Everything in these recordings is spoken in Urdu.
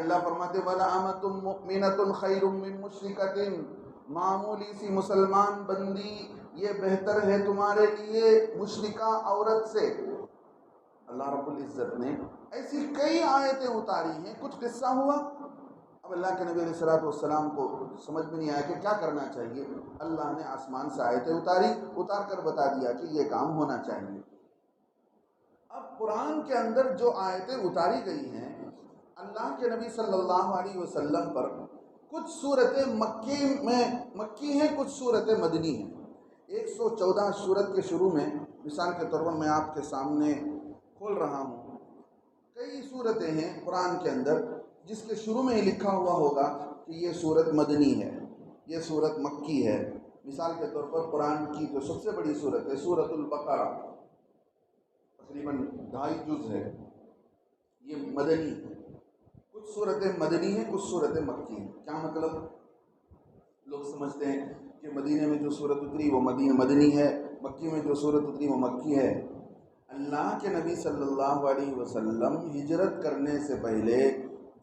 اللہ فرماتے وَلَأَمَةٌ مُؤْمِنَةٌ خَيْرٌ مِّن مُشْرِكَةٍ، معمولی سی مسلمان بندی یہ بہتر ہے تمہارے لیے مشرکہ عورت سے۔ اللہ رب العزت نے ایسی کئی آیتیں اتاری ہیں، کچھ قصہ ہوا، اب اللہ کے نبی علیہ السلام کو سمجھ میں نہیں آیا کہ کیا کرنا چاہیے، اللہ نے آسمان سے آیتیں اتار کر بتا دیا کہ یہ کام ہونا چاہیے۔ اب قرآن کے اندر جو آیتیں اتاری گئی ہیں اللہ کے نبی صلی اللہ علیہ وسلم پر، کچھ صورتیں مکی ہیں، کچھ صورتیں مدنی ہیں۔ 114 سورت کے شروع میں مثال کے طور پر میں آپ کے سامنے کھول رہا ہوں، کئی صورتیں ہیں قرآن کے اندر جس کے شروع میں ہی لکھا ہوا ہوگا کہ یہ صورت مدنی ہے، یہ صورت مکی ہے۔ مثال کے طور پر قرآن کی جو سب سے بڑی صورت ہے سورۃ البقرہ، تقریباً 2.5 جز ہے، یہ مدنی ہے۔ کچھ صورتیں مدنی ہیں، کچھ صورتیں مکی ہیں۔ کیا مطلب؟ لوگ سمجھتے ہیں کہ مدینے میں جو صورت اتری وہ مدنی ہے، مکی میں جو صورت اتری وہ مکی ہے۔ اللہ کے نبی صلی اللہ علیہ وسلم ہجرت کرنے سے پہلے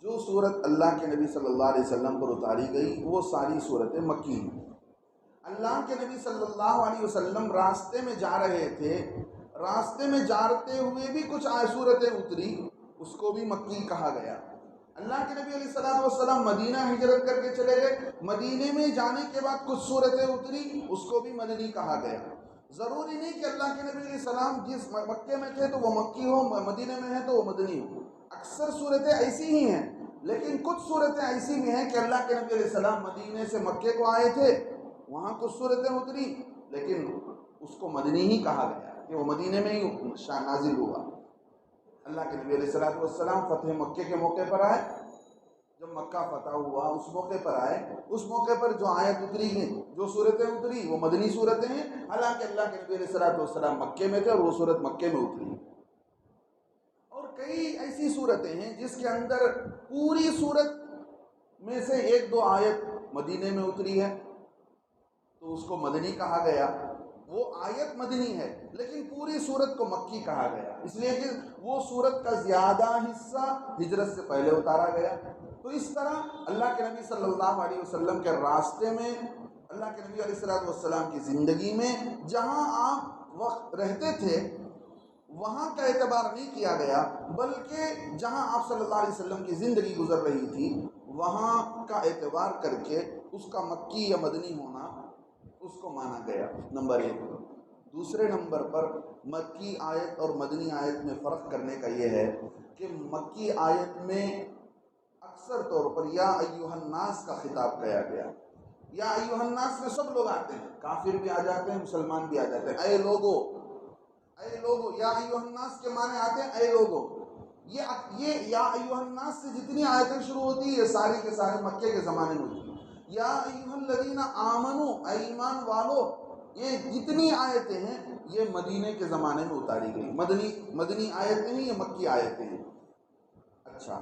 جو صورت اللہ کے نبی صلی اللہ علیہ وسلم پر اتاری گئی وہ ساری صورتیں مکی ہیں۔ اللہ کے نبی صلی اللہ علیہ وسلم راستے میں جا رہے تھے، راستے میں جاتے ہوئے بھی کچھ صورتیں اتری، اس کو بھی مکی کہا گیا۔ اللہ کے نبی علیہ السلام مدینہ ہجرت کر کے چلے گئے، مدینے میں جانے کے بعد کچھ صورتیں اتری، اس کو بھی مدنی کہا گیا۔ ضروری نہیں کہ اللہ کے نبی علیہ السلام جس مکے میں تھے تو وہ مکی ہو، مدینے میں ہے تو وہ مدنی ہو۔ اکثر صورتیں ایسی ہی ہیں، لیکن کچھ صورتیں ایسی بھی ہیں کہ اللہ کے نبی علیہ السلام مدینے سے مکے کو آئے تھے، وہاں کچھ صورتیں اتری لیکن اس کو مدنی ہی کہا گیا کہ وہ مدینے میں ہی نازل ہوا۔ اللہ کے نبی علیہ السلام فتح مکے کے موقع پر آئے، جب مکہ فتح ہوا اس موقع پر آئے، اس موقع پر جو آیت اتری ہیں، جو صورتیں اتری وہ مدنی صورتیں ہیں، حالانکہ اللہ کے نبی علیہ السلام مکے میں تھے اور وہ صورت مکے میں اتری۔ اور کئی ایسی صورتیں ہیں جس کے اندر پوری صورت میں سے 1-2 آیت مدینے میں اتری ہے تو اس کو مدنی کہا گیا۔ وہ آیت مدنی ہے لیکن پوری صورت کو مکی کہا گیا، اس لیے کہ وہ صورت کا زیادہ حصہ ہجرت سے پہلے اتارا گیا۔ تو اس طرح اللہ کے نبی صلی اللہ علیہ وسلم کے راستے میں، اللہ کے نبی علیہ السلام کی زندگی میں جہاں آپ وقت رہتے تھے وہاں کا اعتبار نہیں کیا گیا، بلکہ جہاں آپ صلی اللہ علیہ وسلم کی زندگی گزر رہی تھی وہاں کا اعتبار کر کے اس کا مکی یا مدنی ہونا اس کو مانا گیا، نمبر 1۔ دوسرے نمبر پر مکی آیت اور مدنی آیت میں فرق کرنے کا یہ ہے کہ مکی آیت میں اکثر طور پر یا ایھا الناس کا خطاب کیا گیا۔ یا ایھا الناس میں سب لوگ آتے ہیں، کافر بھی آ جاتے ہیں، مسلمان بھی آ جاتے ہیں۔ اے لوگو، اے لوگو، یا ایھا الناس کے معنی آتے ہیں اے لوگو۔ یہ یا ایھا الناس سے جتنی آیتیں شروع ہوتی ہیں یہ ساری کے سارے مکے کے زمانے میں ہوتی ہیں۔ یا ایھا الذین آمنوا، اے ایمان والو، یہ جتنی آیتیں ہیں یہ مدینے کے زمانے میں اتاری گئی، مدنی آیتیں ہیں، یہ مکی آیتیں ہیں۔ اچھا،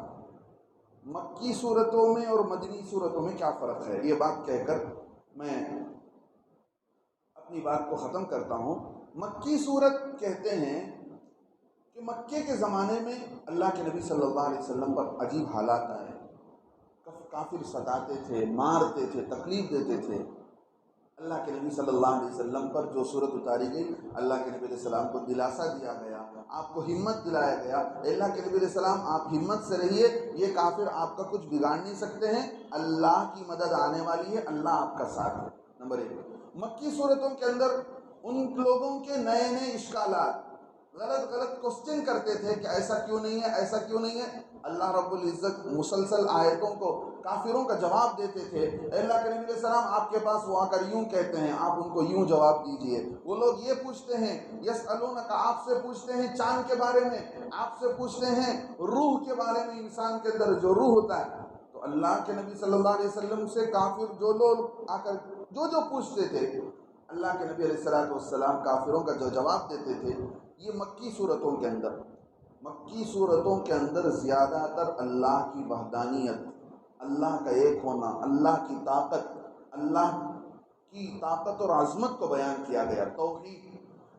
مکی صورتوں میں اور مدنی صورتوں میں کیا فرق ہے؟ یہ بات کہہ کر میں اپنی بات کو ختم کرتا ہوں۔ مکی صورت کہتے ہیں کہ مکے کے زمانے میں اللہ کے نبی صلی اللہ علیہ وسلم پر عجیب حالات آئے، کافر ستاتے تھے، مارتے تھے، تکلیف دیتے تھے۔ اللہ کے نبی صلی اللہ علیہ وسلم پر جو صورت اتاری گئی، اللہ کے نبی علیہ السلام کو دلاسا دیا گیا، آپ کو ہمت دلایا گیا، اللہ کے نبی علیہ السلام آپ ہمت سے رہیے، یہ کافر آپ کا کچھ بگاڑ نہیں سکتے ہیں، اللہ کی مدد آنے والی ہے، اللہ آپ کا ساتھ ہے۔ نمبر 1۔ مکی صورتوں کے اندر ان لوگوں کے نئے نئے اشکالات، غلط کوسچن کرتے تھے کہ ایسا کیوں نہیں ہے، ایسا کیوں نہیں ہے۔ اللہ رب العزت مسلسل آیتوں کو کافروں کا جواب دیتے تھے۔ اللہ کے نبی علیہ السلام آپ کے پاس وہ آ کر یوں کہتے ہیں، آپ ان کو یوں جواب دیجئے۔ وہ لوگ یہ پوچھتے ہیں، یسألونک، آپ سے پوچھتے ہیں چاند کے بارے میں، آپ سے پوچھتے ہیں روح کے بارے میں، انسان کے اندر جو روح ہوتا ہے۔ تو اللہ کے نبی صلی اللہ علیہ وسلم سے کافر جو لوگ آ کر جو پوچھتے تھے، اللہ کے نبی علیہ السلام کافروں کا جو جواب دیتے تھے۔ یہ مکی صورتوں کے اندر زیادہ تر اللہ کی وحدانیت، اللہ کا ایک ہونا، اللہ کی طاقت اور عظمت کو بیان کیا گیا۔ توحید،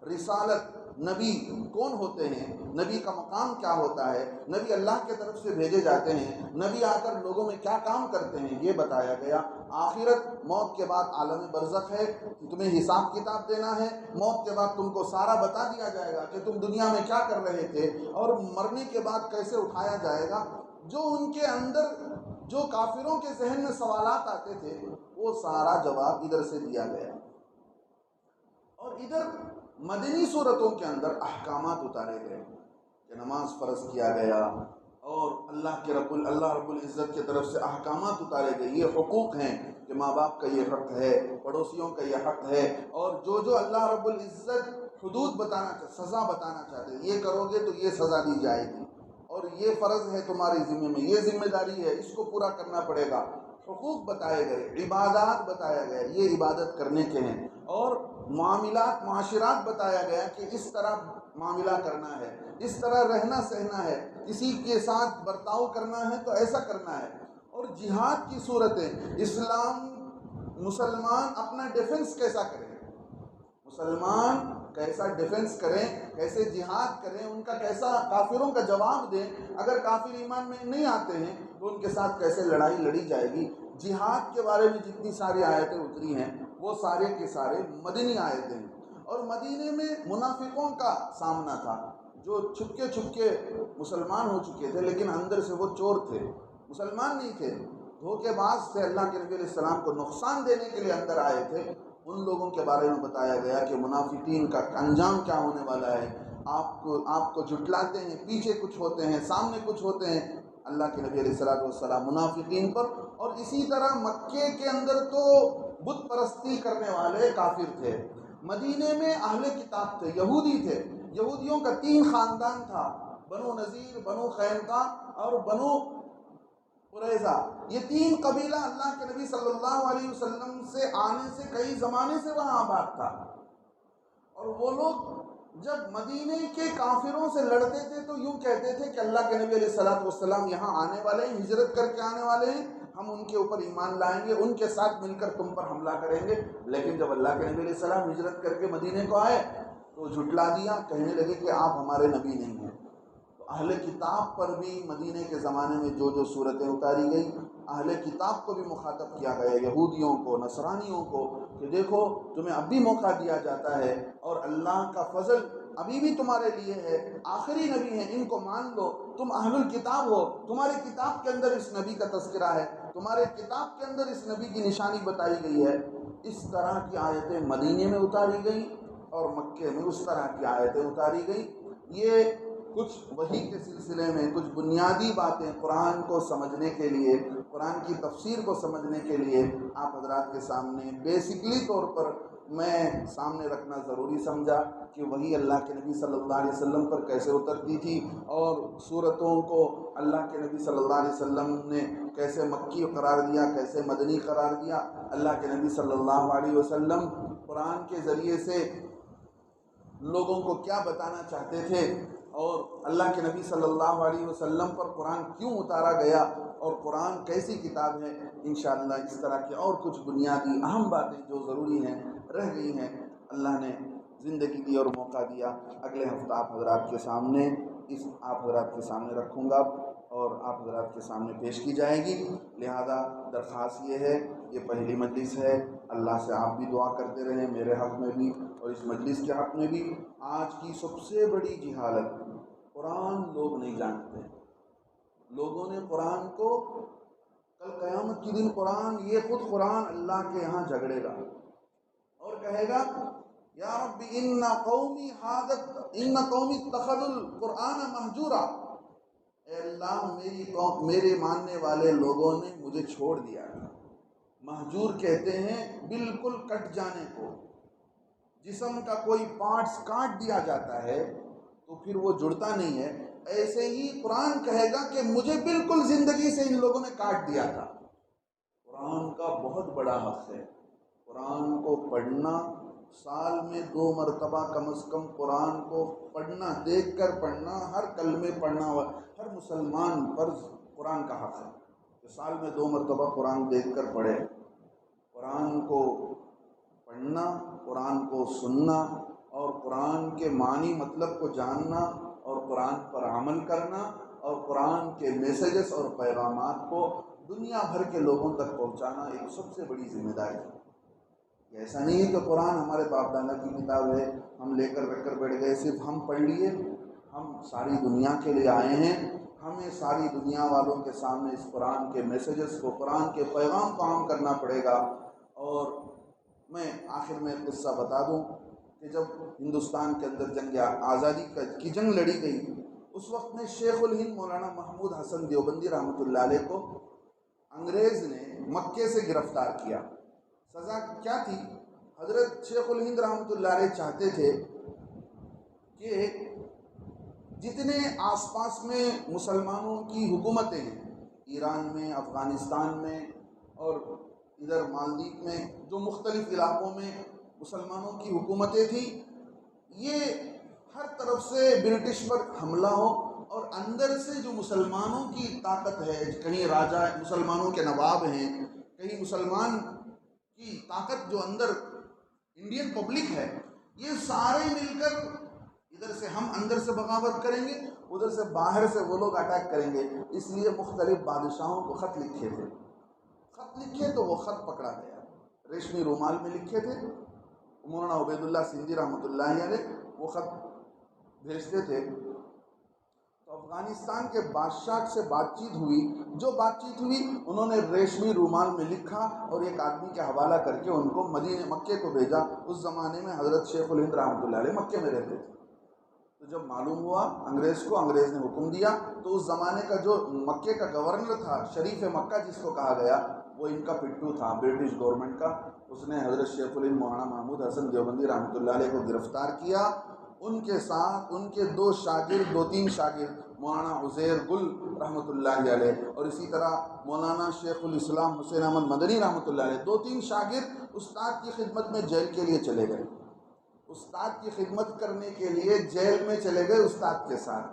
رسالت، نبی کون ہوتے ہیں، نبی کا مقام کیا ہوتا ہے، نبی اللہ کی طرف سے بھیجے جاتے ہیں، نبی آ کر لوگوں میں کیا کام کرتے ہیں، یہ بتایا گیا۔ آخرت، موت کے بعد عالم برزخ ہے، تمہیں حساب کتاب دینا ہے، موت کے بعد تم کو سارا بتا دیا جائے گا کہ تم دنیا میں کیا کر رہے تھے، اور مرنے کے بعد کیسے اٹھایا جائے گا۔ جو ان کے اندر، جو کافروں کے ذہن میں سوالات آتے تھے، وہ سارا جواب ادھر سے دیا گیا۔ اور ادھر مدنی صورتوں کے اندر احکامات اتارے گئے کہ نماز فرض کیا گیا، اور اللہ رب العزت کی طرف سے احکامات اتارے گئے۔ یہ حقوق ہیں کہ ماں باپ کا یہ حق ہے، پڑوسیوں کا یہ حق ہے، اور جو اللہ رب العزت حدود بتانا چاہتے، سزا بتانا چاہتے، یہ کرو گے تو یہ سزا دی جائے گی، اور یہ فرض ہے تمہاری ذمہ میں، یہ ذمہ داری ہے، اس کو پورا کرنا پڑے گا۔ حقوق بتائے گئے، عبادات بتایا گیا، یہ عبادت کرنے کے ہیں، اور معاملات، معاشرات بتایا گیا کہ اس طرح معاملہ کرنا ہے، اس طرح رہنا سہنا ہے، کسی کے ساتھ برتاؤ کرنا ہے تو ایسا کرنا ہے۔ اور جہاد کی صورتیں، اسلام، مسلمان اپنا ڈیفنس کیسا کریں، مسلمان کیسا ڈیفنس کریں، کیسے جہاد کریں، ان کا کیسا کافروں کا جواب دیں، اگر کافر ایمان میں نہیں آتے ہیں تو ان کے ساتھ کیسے لڑائی لڑی جائے گی۔ جہاد کے بارے میں جتنی ساری آیتیں اتری ہیں وہ سارے کے سارے مدنی آیتیں ہیں۔ اور مدینے میں منافقوں کا سامنا تھا، جو چھپ کے مسلمان ہو چکے تھے لیکن اندر سے وہ چور تھے، مسلمان نہیں تھے، دھوکے باز تھے، اللہ کے نبی علیہ السلام کو نقصان دینے کے لیے اندر آئے تھے۔ ان لوگوں کے بارے میں بتایا گیا کہ منافقین کا انجام کیا ہونے والا ہے، آپ کو جھٹلاتے ہیں، پیچھے کچھ ہوتے ہیں، سامنے کچھ ہوتے ہیں، اللہ کے نبی علیہ السلام منافقین پر۔ اور اسی طرح مکے کے اندر تو بت پرستی کرنے والے کافر تھے، مدینے میں اہل کتاب تھے، یہودی تھے، یہودیوں کا 3 خاندان تھا، بنو نذیر، بنو قینقاع اور بنو قریظہ۔ یہ 3 قبیلہ اللہ کے نبی صلی اللہ علیہ وسلم سے آنے سے کئی زمانے سے وہاں آباد تھا، اور وہ لوگ جب مدینے کے کافروں سے لڑتے تھے تو یوں کہتے تھے کہ اللہ کے نبی علیہ السلام یہاں آنے والے ہیں، ہجرت کر کے آنے والے ہیں، ہم ان کے اوپر ایمان لائیں گے، ان کے ساتھ مل کر تم پر حملہ کریں گے۔ لیکن جب اللہ کے نبی علیہ السلام ہجرت کر کے مدینے کو آئے تو جھٹلا دیا، کہنے لگے کہ آپ ہمارے نبی نہیں ہیں۔ تو اہل کتاب پر بھی مدینے کے زمانے میں جو صورتیں اتاری گئی، اہل کتاب کو بھی مخاطب کیا گیا، یہودیوں کو، نصرانیوں کو، کہ دیکھو تمہیں اب بھی موقع دیا جاتا ہے، اور اللہ کا فضل ابھی بھی تمہارے لیے ہے، آخری نبی ہیں، ان کو مان لو، تم اہل الکتاب ہو، تمہارے کتاب کے اندر اس نبی کا تذکرہ ہے، تمہارے کتاب کے اندر اس نبی کی نشانی بتائی گئی ہے۔ اس طرح کی آیتیں مدینے میں اتاری گئیں اور مکے میں اس طرح کی آیتیں اتاری گئیں۔ یہ کچھ وحی کے سلسلے میں کچھ بنیادی باتیں قرآن کو سمجھنے کے لیے، قرآن کی تفسیر کو سمجھنے کے لیے آپ حضرات کے سامنے بیسکلی طور پر میں سامنے رکھنا ضروری سمجھا کہ وحی اللہ کے نبی صلی اللہ علیہ وسلم پر کیسے اترتی تھی، اور صورتوں کو اللہ کے نبی صلی اللہ علیہ وسلم نے کیسے مکی قرار دیا، کیسے مدنی قرار دیا۔ اللہ کے نبی صلی اللہ علیہ وسلم قرآن کے ذریعے سے لوگوں کو کیا بتانا چاہتے تھے، اور اللہ کے نبی صلی اللہ علیہ وسلم پر قرآن کیوں اتارا گیا، اور قرآن کیسی کتاب ہے۔ انشاءاللہ اس طرح کی اور کچھ بنیادی اہم باتیں جو ضروری ہیں، رہ گئی ہیں، اللہ نے زندگی دی اور موقع دیا، اگلے ہفتہ آپ حضرات کے سامنے رکھوں گا اور آپ حضرات کے سامنے پیش کی جائے گی۔ لہذا درخواست یہ ہے، یہ پہلی مجلس ہے، اللہ سے آپ بھی دعا کرتے رہیں میرے حق میں بھی اور اس مجلس کے حق میں بھی۔ آج کی سب سے بڑی جہالت، قرآن لوگ نہیں جانتے، لوگوں نے قرآن کو، کل قیامت کے دن قرآن، یہ خود قرآن اللہ کے یہاں جھگڑے گا اور کہے گا یا رب ان قومی اتخذوا القرآن مہجورا، اے اللہ میری قوم، میرے ماننے والے لوگوں نے مجھے چھوڑ دیا۔ مہجور کہتے ہیں بالکل کٹ جانے کو، جسم کا کوئی پارٹس کاٹ دیا جاتا ہے تو پھر وہ جڑتا نہیں ہے، ایسے ہی قرآن کہے گا کہ مجھے بالکل زندگی سے ان لوگوں نے کاٹ دیا تھا۔ قرآن کا بہت بڑا حق ہے، قرآن کو پڑھنا، سال میں 2 مرتبہ کم از کم قرآن کو پڑھنا، دیکھ کر پڑھنا، ہر کلمے پڑھنا، ہر مسلمان پر قرآن کا حق ہے کہ سال میں 2 مرتبہ قرآن دیکھ کر پڑھے۔ قرآن کو پڑھنا، قرآن کو سننا اور قرآن کے معنی مطلب کو جاننا اور قرآن پر عمل کرنا اور قرآن کے میسیجز اور پیغامات کو دنیا بھر کے لوگوں تک پہنچانا ایک سب سے بڑی ذمہ داری ہے۔ ایسا نہیں ہے کہ قرآن ہمارے باپ دادا کی کتاب ہے، ہم لے کر رکھ کر بیٹھ گئے، صرف ہم پڑھ لیے۔ ہم ساری دنیا کے لیے آئے ہیں، ہمیں ساری دنیا والوں کے سامنے اس قرآن کے میسیجز کو، قرآن کے پیغام کو عام کرنا پڑے گا۔ اور میں آخر میں ایک قصہ بتا دوں کہ جب ہندوستان کے اندر جنگ آزادی کی جنگ لڑی گئی، اس وقت میں شیخ الہند مولانا محمود حسن دیوبندی رحمۃ اللہ علیہ کو انگریز نے مکے سے گرفتار کیا۔ سزا کیا تھی؟ حضرت شیخ الہند رحمۃ اللہ علیہ چاہتے تھے کہ جتنے آس پاس میں مسلمانوں کی حکومتیں ہیں، ایران میں، افغانستان میں اور ادھر مالدیپ میں، جو مختلف علاقوں میں مسلمانوں کی حکومتیں تھیں، یہ ہر طرف سے برٹش پر حملہ ہو اور اندر سے جو مسلمانوں کی طاقت ہے، کہیں راجا مسلمانوں کے نواب ہیں، کہیں مسلمان کی طاقت جو اندر انڈین پبلک ہے، یہ سارے مل کر ادھر سے ہم اندر سے بغاوت کریں گے، ادھر سے باہر سے وہ لوگ اٹیک کریں گے۔ اس لیے مختلف بادشاہوں کو خط لکھے تھے، خط لکھے تو وہ خط پکڑا گیا، ریشمی رومال میں لکھے تھے۔ مولانا عبید اللہ سندھی رحمۃ اللہ علیہ وہ خط بھیجتے تھے تو افغانستان کے بادشاہ سے بات چیت ہوئی، جو بات چیت ہوئی انہوں نے ریشمی رومال میں لکھا اور ایک آدمی کے حوالہ کر کے ان کو مکے کو بھیجا۔ اس زمانے میں حضرت شیخ الہند رحمۃ اللہ علیہ مکے میں رہتے تھے، تو جب معلوم ہوا انگریز کو، انگریز نے حکم دیا تو اس زمانے کا جو مکے کا گورنر تھا، شریف مکہ جس کو کہا گیا، وہ ان کا پٹھو تھا برٹش گورنمنٹ کا۔ اس نے حضرت شیخ الہند مولانا محمود حسن دیوبندی رحمۃ اللہ علیہ کو گرفتار کیا۔ ان کے ساتھ ان کے دو تین شاگرد مولانا عزیر گل رحمۃ اللہ علیہ اور اسی طرح مولانا شیخ الاسلام حسین احمد مدنی رحمۃ اللہ علیہ، دو تین شاگرد استاد کی خدمت میں جیل کے لیے چلے گئے۔ استاد کی خدمت کرنے کے لیے جیل میں چلے گئے استاد کے ساتھ۔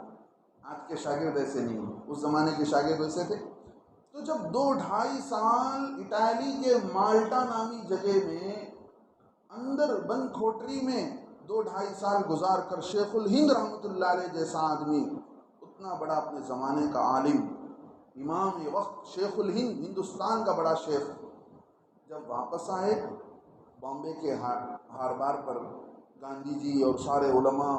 آج کے شاگرد ایسے نہیں ہیں، اس زمانے کے شاگرد ایسے تھے۔ تو جب 2-2.5 سال اٹالی کے مالٹا نامی جگہ میں اندر بند کھوٹری میں 2-2.5 سال گزار کر شیخ الہند رحمۃ اللہ علیہ جیسا آدمی، اتنا بڑا اپنے زمانے کا عالم، امام وقت شیخ الہند، ہندوستان کا بڑا شیخ، جب واپس آئے بامبے کے ہاربار پر، گاندھی جی اور سارے علماء،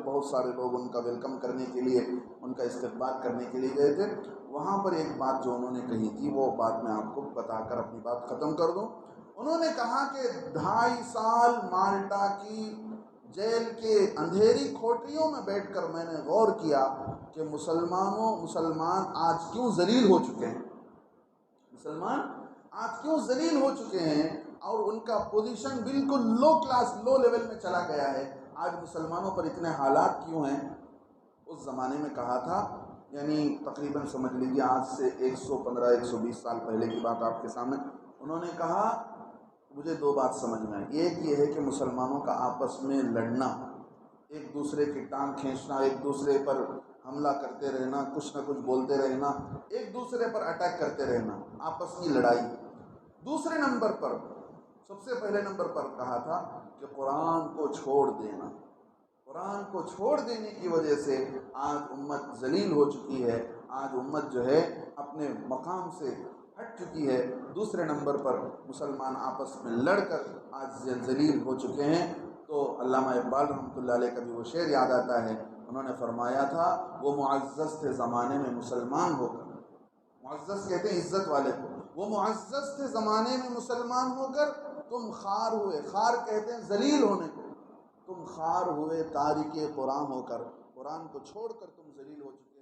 بہت سارے لوگ ان کا ویلکم کرنے کے لیے، ان کا استقبال کرنے کے لیے گئے تھے۔ وہاں پر ایک بات جو انہوں نے کہی تھی، وہ بات میں آپ کو بتا کر اپنی بات ختم کر دوں۔ انہوں نے کہا کہ 2.5 سال مالٹا کی جیل کے اندھیری کھوٹریوں میں بیٹھ کر میں نے غور کیا کہ مسلمان آج کیوں ذلیل ہو چکے ہیں، مسلمان آج کیوں ذلیل ہو چکے ہیں اور ان کا پوزیشن بالکل لو کلاس، لو لیول میں چلا گیا ہے۔ آج مسلمانوں پر اتنے حالات کیوں ہیں؟ اس زمانے میں کہا تھا، یعنی تقریباً سمجھ لیجیے آج سے 115-120 سال پہلے کی بات آپ کے سامنے، انہوں نے کہا مجھے 2 بات سمجھ میں آئی۔ ایک یہ ہے کہ مسلمانوں کا آپس میں لڑنا، ایک دوسرے کی ٹانگ کھینچنا، ایک دوسرے پر حملہ کرتے رہنا، کچھ نہ کچھ بولتے رہنا، ایک دوسرے پر اٹیک کرتے رہنا، آپس کی لڑائی۔ دوسرے نمبر پر، سب سے پہلے نمبر پر کہا تھا کہ قرآن کو چھوڑ دینا، قرآن کو چھوڑ دینے کی وجہ سے آج امت ذلیل ہو چکی ہے، آج امت جو ہے اپنے مقام سے ہٹ چکی ہے۔ دوسرے نمبر پر مسلمان آپس میں لڑ کر آج ذلیل ہو چکے ہیں۔ تو علامہ اقبال رحمۃ اللہ علیہ کا بھی وہ شعر یاد آتا ہے، انہوں نے فرمایا تھا وہ معزز تھے زمانے میں مسلمان ہو کر، معزز کہتے ہیں عزت والے کو، وہ معزز تھے زمانے میں مسلمان ہو کر، تم خار ہوئے، خار کہتے ہیں ذلیل ہونے کو، تم خار ہوئے تارک قرآن ہو کر، قرآن کو چھوڑ کر تم ذلیل ہو چکے۔